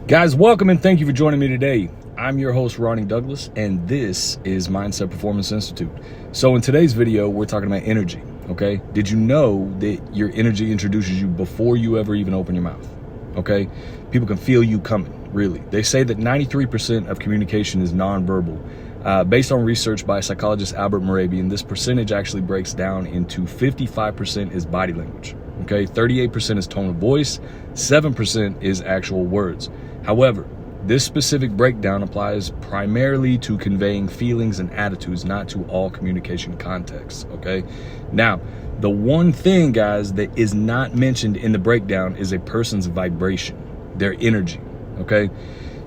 Guys, welcome and thank you for joining me today. I'm your host, Ronnie Douglas, and this is Mindset Performance Institute. So in today's video, we're talking about energy, okay? Did you know that your energy introduces you before you ever even open your mouth, okay? People can feel you coming, really. They say that 93% of communication is nonverbal. Based on research by psychologist Albert Mehrabian, this percentage actually breaks down into 55% is body language, okay? 38% is tone of voice, 7% is actual words. However, this specific breakdown applies primarily to conveying feelings and attitudes, not to all communication contexts, okay? Now, the one thing, guys, that is not mentioned in the breakdown is a person's vibration, their energy, okay?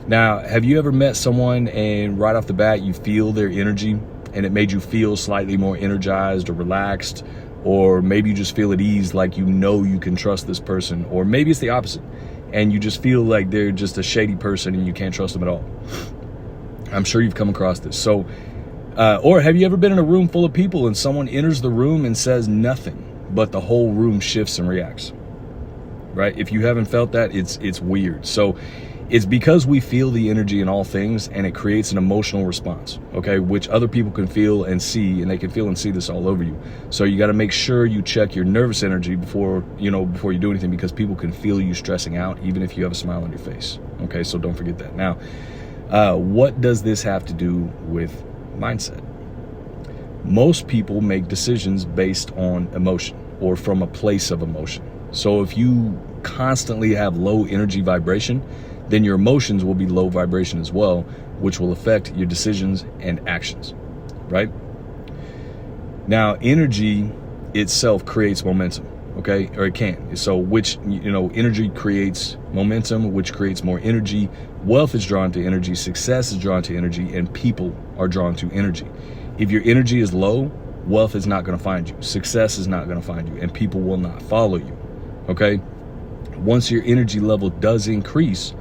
Now, have you ever met someone and right off the bat you feel their energy and it made you feel slightly more energized or relaxed, or maybe you just feel at ease, like you know you can trust this person, or maybe it's the opposite and you just feel like they're just a shady person and you can't trust them at all? I'm sure you've come across this. So, or have you ever been in a room full of people and someone enters the room and says nothing, but the whole room shifts and reacts, right? If you haven't felt that, it's weird. So it's because we feel the energy in all things and it creates an emotional response, okay, which other people can feel and see, and they can feel and see this all over you. So you got to make sure you check your nervous energy before you do anything, because people can feel you stressing out even if you have a smile on your face, okay? So don't forget that. Now, what does this have to do with mindset? Most people make decisions based on emotion or from a place of emotion. So if you constantly have low energy vibration, then your emotions will be low vibration as well, which will affect your decisions and actions, right? Now, energy itself creates momentum, okay? Or it can. So energy creates momentum, which creates more energy. Wealth is drawn to energy, success is drawn to energy, and people are drawn to energy. If your energy is low, wealth is not gonna find you, success is not gonna find you, and people will not follow you, okay? Once your energy level does increase,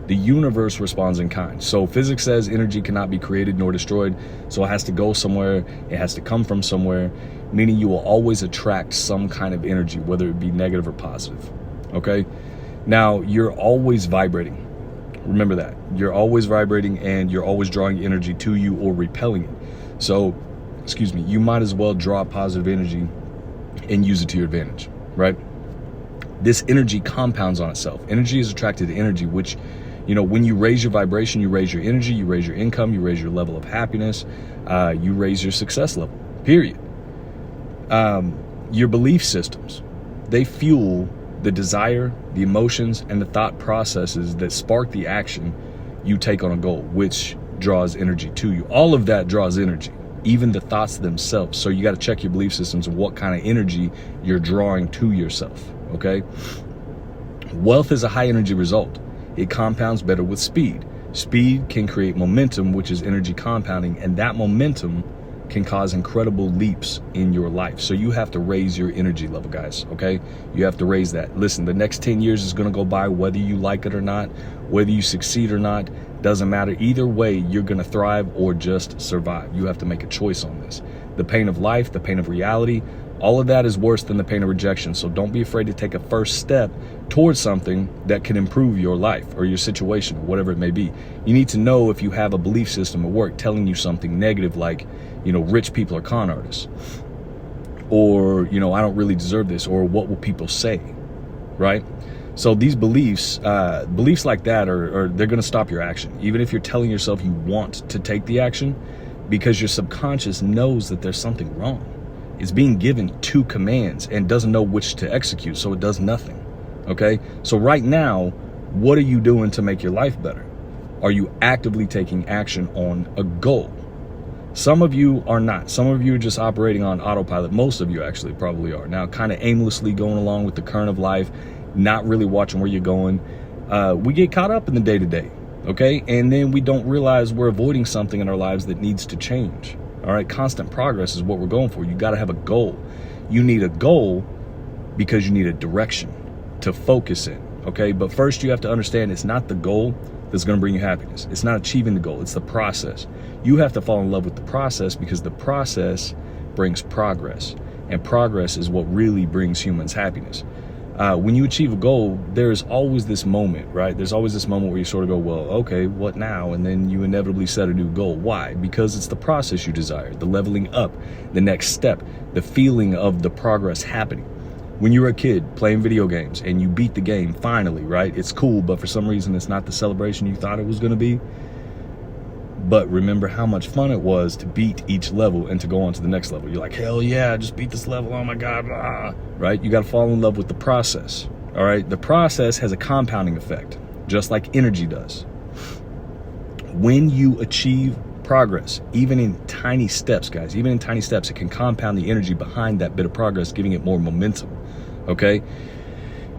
the universe responds in kind. So physics says energy cannot be created nor destroyed, so it has to go somewhere, it has to come from somewhere, meaning you will always attract some kind of energy, whether it be negative or positive, okay? Now, you're always vibrating. Remember that. You're always vibrating and you're always drawing energy to you or repelling it. So, you might as well draw positive energy and use it to your advantage, right? This energy compounds on itself. Energy is attracted to energy, which, when you raise your vibration, you raise your energy, you raise your income, you raise your level of happiness, you raise your success level, period. Your belief systems, they fuel the desire, the emotions, and the thought processes that spark the action you take on a goal, which draws energy to you. All of that draws energy, even the thoughts themselves. So you got to check your belief systems and what kind of energy you're drawing to yourself, okay? Wealth is a high energy result. It compounds better with speed. Speed can create momentum, which is energy compounding, and that momentum can cause incredible leaps in your life. So you have to raise your energy level, guys, okay? You have to raise that. Listen, the next 10 years is gonna go by whether you like it or not, whether you succeed or not, doesn't matter. Either way, you're gonna thrive or just survive. You have to make a choice on this. The pain of life, the pain of reality, all of that is worse than the pain of rejection. So don't be afraid to take a first step towards something that can improve your life or your situation, or whatever it may be. You need to know if you have a belief system at work telling you something negative, like, rich people are con artists, or, I don't really deserve this, or what will people say, right? So these beliefs like that they're gonna stop your action, even if you're telling yourself you want to take the action, because your subconscious knows that there's something wrong. It's being given 2 commands and doesn't know which to execute, so it does nothing, okay? So right now, what are you doing to make your life better? Are you actively taking action on a goal? Some of you are not. Some of you are just operating on autopilot. Most of you actually probably are. Now, kind of aimlessly going along with the current of life, not really watching where you're going. We get caught up in the day-to-day, okay? And then we don't realize we're avoiding something in our lives that needs to change. All right, constant progress is what we're going for. You got to have a goal. You need a goal because you need a direction to focus in, okay? But first you have to understand it's not the goal that's going to bring you happiness. It's not achieving the goal, it's the process. You have to fall in love with the process, because the process brings progress, and progress is what really brings humans happiness. when you achieve a goal, there's always this moment, right? There's always this moment where you sort of go, well, okay, what now? And then you inevitably set a new goal. Why? Because it's the process you desire, the leveling up, the next step, the feeling of the progress happening. When you were a kid playing video games and you beat the game, finally, right? It's cool, but for some reason, it's not the celebration you thought it was going to be. But remember how much fun it was to beat each level and to go on to the next level. You're like, hell yeah, I just beat this level. Oh my God, right? You got to fall in love with the process. All right. The process has a compounding effect, just like energy does. When you achieve progress, even in tiny steps, guys, even in tiny steps, it can compound the energy behind that bit of progress, giving it more momentum. Okay.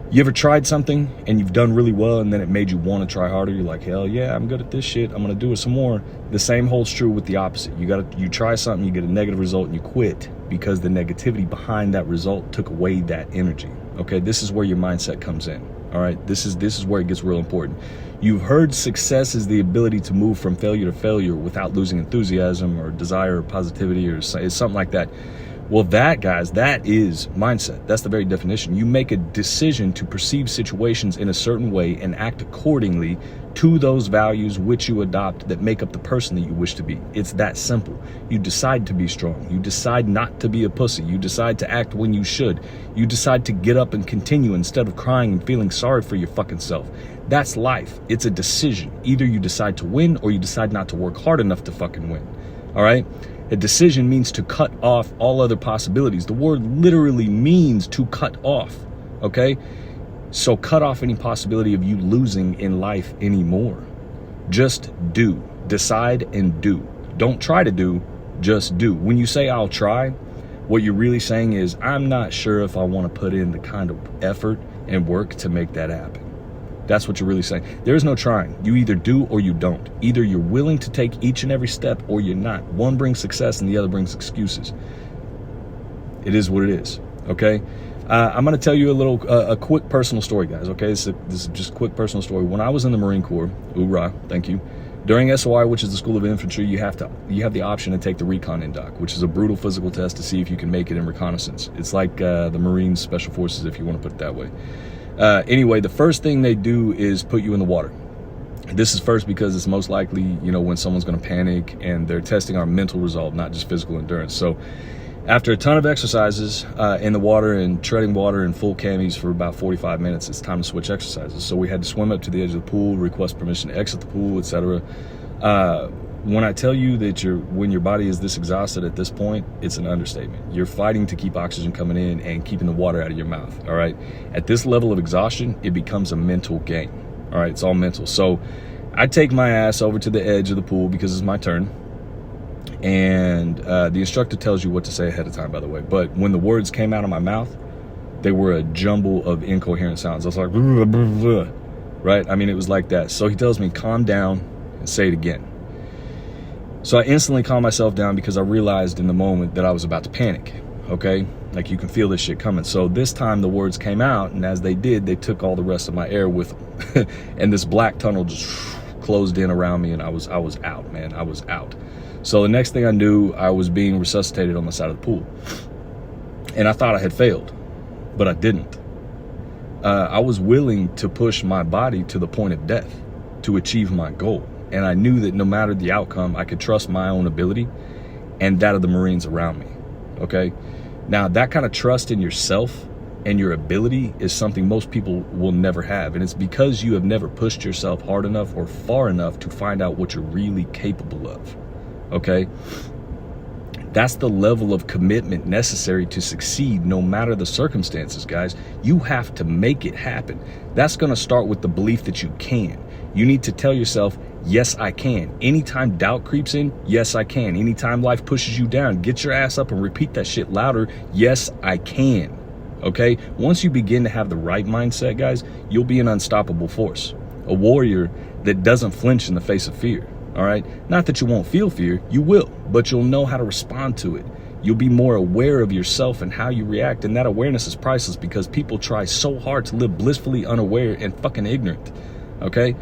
You ever tried something and you've done really well and then it made you want to try harder? You're like, hell yeah, I'm good at this shit. I'm going to do it some more. The same holds true with the opposite. You try something, you get a negative result and you quit because the negativity behind that result took away that energy. Okay. This is where your mindset comes in. All right. This is where it gets real important. You've heard success is the ability to move from failure to failure without losing enthusiasm or desire or positivity or something like that. Well, that, guys, that is mindset. That's the very definition. You make a decision to perceive situations in a certain way and act accordingly to those values which you adopt that make up the person that you wish to be. It's that simple. You decide to be strong. You decide not to be a pussy. You decide to act when you should. You decide to get up and continue instead of crying and feeling sorry for your fucking self. That's life. It's a decision. Either you decide to win or you decide not to work hard enough to fucking win. All right? A decision means to cut off all other possibilities. The word literally means to cut off, okay? So cut off any possibility of you losing in life anymore. Just do. Decide and do. Don't try to do, just do. When you say I'll try, what you're really saying is I'm not sure if I want to put in the kind of effort and work to make that happen. That's what you're really saying. There is no trying. You either do or you don't. Either you're willing to take each and every step or you're not. One brings success and the other brings excuses. It is what it is, okay? I'm going to tell you a quick personal story, guys, okay? This is just a quick personal story. When I was in the Marine Corps, hoorah, thank you. During SOI, which is the School of Infantry, you have the option to take the Recon Indoc, which is a brutal physical test to see if you can make it in reconnaissance. It's like the Marines Special Forces, if you want to put it that way. Anyway, the first thing they do is put you in the water. This is first because it's most likely, when someone's going to panic, and they're testing our mental resolve, not just physical endurance. So after a ton of exercises in the water and treading water in full camis for about 45 minutes, it's time to switch exercises. So we had to swim up to the edge of the pool, request permission to exit the pool, etc. When I tell you that when your body is this exhausted at this point, it's an understatement. You're fighting to keep oxygen coming in and keeping the water out of your mouth, all right? At this level of exhaustion, it becomes a mental game, all right? It's all mental. So I take my ass over to the edge of the pool because it's my turn. And the instructor tells you what to say ahead of time, by the way. But when the words came out of my mouth, they were a jumble of incoherent sounds. I was like, blah, blah, blah, right? I mean, it was like that. So he tells me, calm down and say it again. So I instantly calmed myself down because I realized in the moment that I was about to panic, okay? Like you can feel this shit coming. So this time the words came out, and as they did, they took all the rest of my air with them. And this black tunnel just closed in around me, and I was out, man. I was out. So the next thing I knew, I was being resuscitated on the side of the pool. And I thought I had failed, but I didn't. I was willing to push my body to the point of death to achieve my goal. And I knew that no matter the outcome, I could trust my own ability and that of the Marines around me, okay? Now, that kind of trust in yourself and your ability is something most people will never have. And it's because you have never pushed yourself hard enough or far enough to find out what you're really capable of, okay? That's the level of commitment necessary to succeed no matter the circumstances, guys. You have to make it happen. That's going to start with the belief that you can. You need to tell yourself, yes, I can. Anytime doubt creeps in, yes, I can. Anytime life pushes you down, get your ass up and repeat that shit louder. Yes, I can. Okay? Once you begin to have the right mindset, guys, you'll be an unstoppable force. A warrior that doesn't flinch in the face of fear. All right? Not that you won't feel fear, you will, but you'll know how to respond to it. You'll be more aware of yourself and how you react, and that awareness is priceless because people try so hard to live blissfully unaware and fucking ignorant. Okay?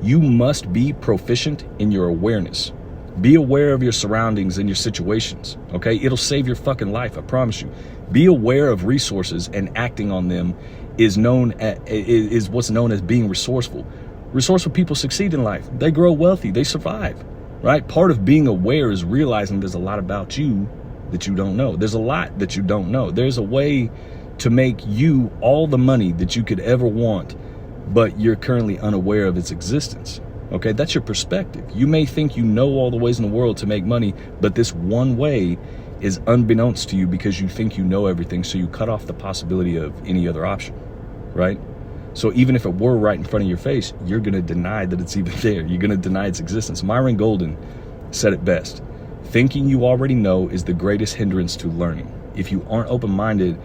You must be proficient in your awareness. Be aware of your surroundings and your situations, okay? It'll save your fucking life, I promise you. Be aware of resources and acting on them is what's known as being resourceful. Resourceful people succeed in life. They grow wealthy. They survive, right? Part of being aware is realizing there's a lot about you that you don't know. There's a lot that you don't know. There's a way to make you all the money that you could ever want, but you're currently unaware of its existence. Okay, that's your perspective. You may think you know all the ways in the world to make money, but this one way is unbeknownst to you because you think you know everything, so you cut off the possibility of any other option, right? So even if it were right in front of your face, you're going to deny that it's even there. You're going to deny its existence. Myron Golden said it best. Thinking you already know is the greatest hindrance to learning. If you aren't open-minded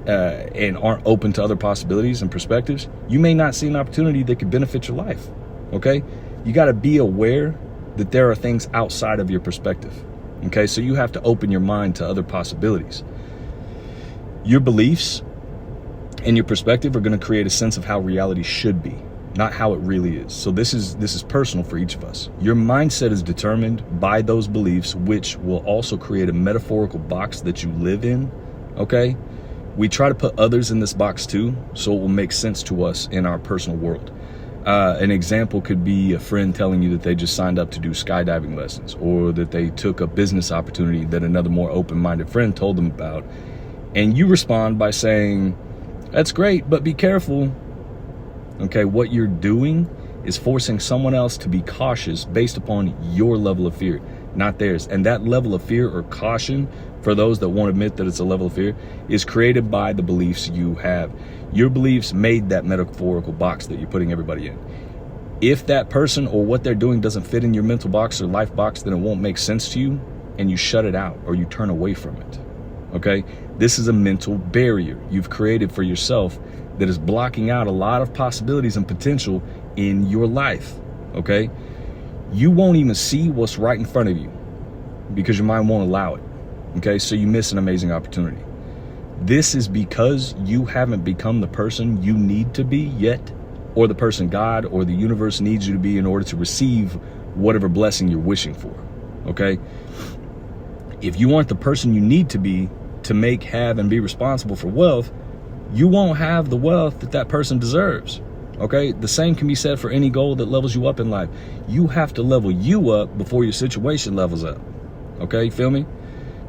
and aren't open to other possibilities and perspectives, you may not see an opportunity that could benefit your life, okay? You got to be aware that there are things outside of your perspective, okay? So you have to open your mind to other possibilities. Your beliefs and your perspective are going to create a sense of how reality should be, not how it really is. So this is personal for each of us. Your mindset is determined by those beliefs, which will also create a metaphorical box that you live in, okay? We try to put others in this box too, so it will make sense to us in our personal world. An example could be a friend telling you that they just signed up to do skydiving lessons, or that they took a business opportunity that another more open-minded friend told them about. And you respond by saying, "That's great, but be careful." Okay, what you're doing is forcing someone else to be cautious based upon your level of fear, not theirs. And that level of fear or caution, for those that won't admit that it's a level of fear, is created by the beliefs you have. Your beliefs made that metaphorical box that you're putting everybody in. If that person or what they're doing doesn't fit in your mental box or life box, then it won't make sense to you, and you shut it out or you turn away from it. Okay, this is a mental barrier you've created for yourself that is blocking out a lot of possibilities and potential in your life. Okay, you won't even see what's right in front of you because your mind won't allow it. Okay, so you miss an amazing opportunity. This is because you haven't become the person you need to be yet, or the person God or the universe needs you to be in order to receive whatever blessing you're wishing for. Okay, if you aren't the person you need to be to make, have, and be responsible for wealth, you won't have the wealth that that person deserves. Okay, the same can be said for any goal that levels you up in life. You have to level you up before your situation levels up. Okay, you feel me?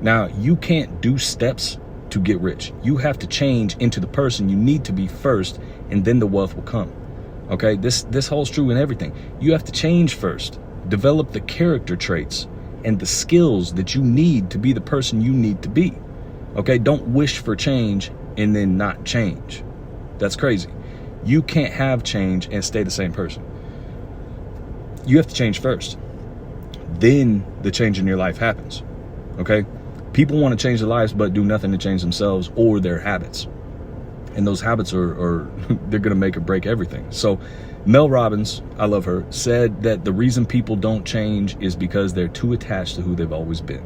Now, you can't do steps to get rich. You have to change into the person you need to be first, and then the wealth will come. Okay, this holds true in everything. You have to change first. Develop the character traits and the skills that you need to be the person you need to be. Okay, don't wish for change and then not change. That's crazy. You can't have change and stay the same person. You have to change first. Then the change in your life happens. Okay? People want to change their lives but do nothing to change themselves or their habits. And those habits are they're going to make or break everything. So Mel Robbins, I love her, said that the reason people don't change is because they're too attached to who they've always been.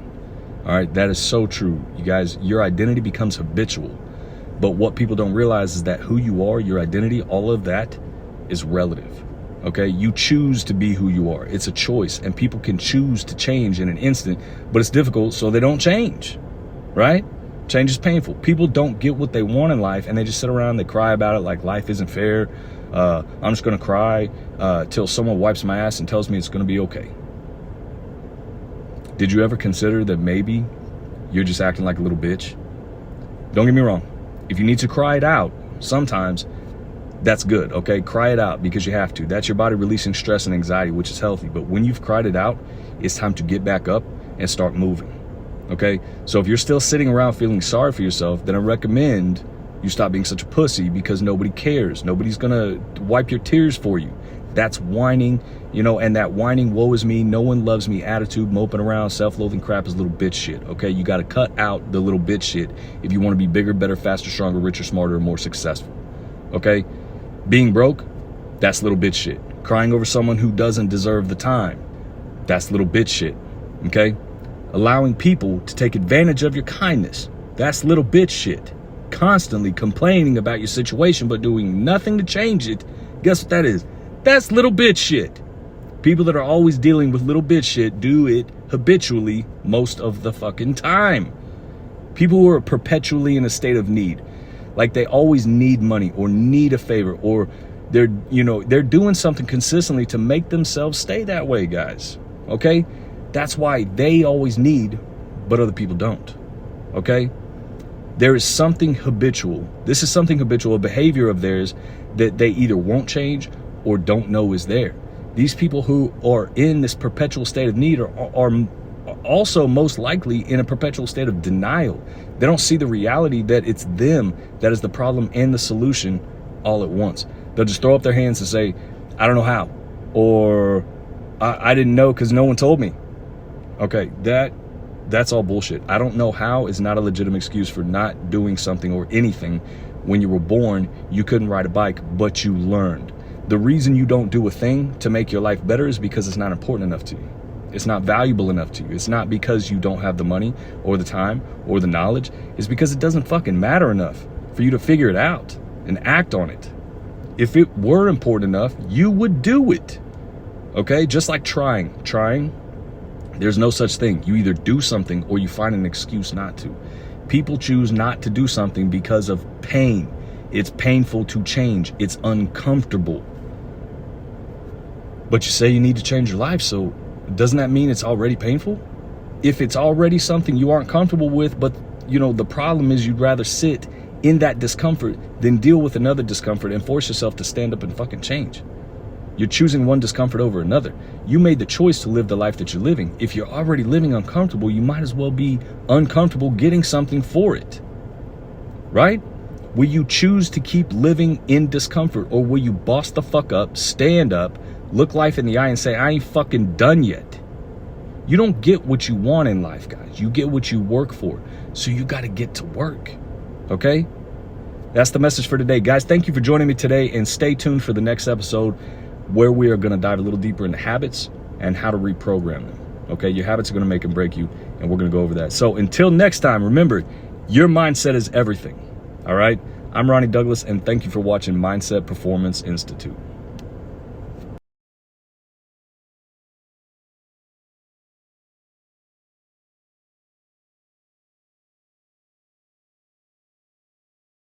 All right, that is so true. You guys, your identity becomes habitual. But what people don't realize is that who you are, your identity, all of that is relative. Okay, you choose to be who you are. It's a choice, and people can choose to change in an instant, but it's difficult, so they don't change, right? Change is painful. People don't get what they want in life, and they just sit around, they cry about it like life isn't fair. I'm just gonna cry till someone wipes my ass and tells me it's gonna be okay. Did you ever consider that maybe you're just acting like a little bitch? Don't get me wrong. If you need to cry it out, sometimes that's good, okay? Cry it out because you have to. That's your body releasing stress and anxiety, which is healthy. But when you've cried it out, it's time to get back up and start moving, okay? So if you're still sitting around feeling sorry for yourself, then I recommend you stop being such a pussy, because nobody cares. Nobody's gonna wipe your tears for you. That's whining, you know, and that whining, woe is me, no one loves me attitude, moping around, self-loathing crap is little bitch shit, okay? You got to cut out the little bitch shit if you want to be bigger, better, faster, stronger, richer, smarter, and more successful, okay? Being broke, that's little bitch shit. Crying over someone who doesn't deserve the time, that's little bitch shit, okay? Allowing people to take advantage of your kindness, that's little bitch shit. Constantly complaining about your situation but doing nothing to change it, guess what that is? That's little bitch shit. People that are always dealing with little bitch shit do it habitually most of the fucking time. People who are perpetually in a state of need. Like they always need money or need a favor, or they're doing something consistently to make themselves stay that way, guys. Okay? That's why they always need, but other people don't. Okay? There is something habitual. This is something habitual, a behavior of theirs that they either won't change or don't know is there. These people who are in this perpetual state of need are also most likely in a perpetual state of denial. They don't see the reality that it's them that is the problem and the solution all at once. They'll just throw up their hands and say, I don't know how, or I didn't know because no one told me. Okay, that's all bullshit. I don't know how is not a legitimate excuse for not doing something or anything. When you were born, you couldn't ride a bike, but you learned. The reason you don't do a thing to make your life better is because it's not important enough to you. It's not valuable enough to you. It's not because you don't have the money or the time or the knowledge. It's because it doesn't fucking matter enough for you to figure it out and act on it. If it were important enough, you would do it. Okay? Just like trying, there's no such thing. You either do something or you find an excuse not to. People choose not to do something because of pain. It's painful to change. It's uncomfortable. But you say you need to change your life, so doesn't that mean it's already painful? If it's already something you aren't comfortable with, but the problem is you'd rather sit in that discomfort than deal with another discomfort and force yourself to stand up and fucking change. You're choosing one discomfort over another. You made the choice to live the life that you're living. If you're already living uncomfortable, you might as well be uncomfortable getting something for it. Right? Will you choose to keep living in discomfort, or will you boss the fuck up, stand up, look life in the eye and say, I ain't fucking done yet? You don't get what you want in life, guys. You get what you work for. So you got to get to work. Okay? That's the message for today. Guys, thank you for joining me today, and stay tuned for the next episode where we are going to dive a little deeper into habits and how to reprogram them. Okay? Your habits are going to make and break you, and we're going to go over that. So until next time, remember, your mindset is everything. All right? I'm Ronnie Douglas, and thank you for watching Mindset Performance Institute.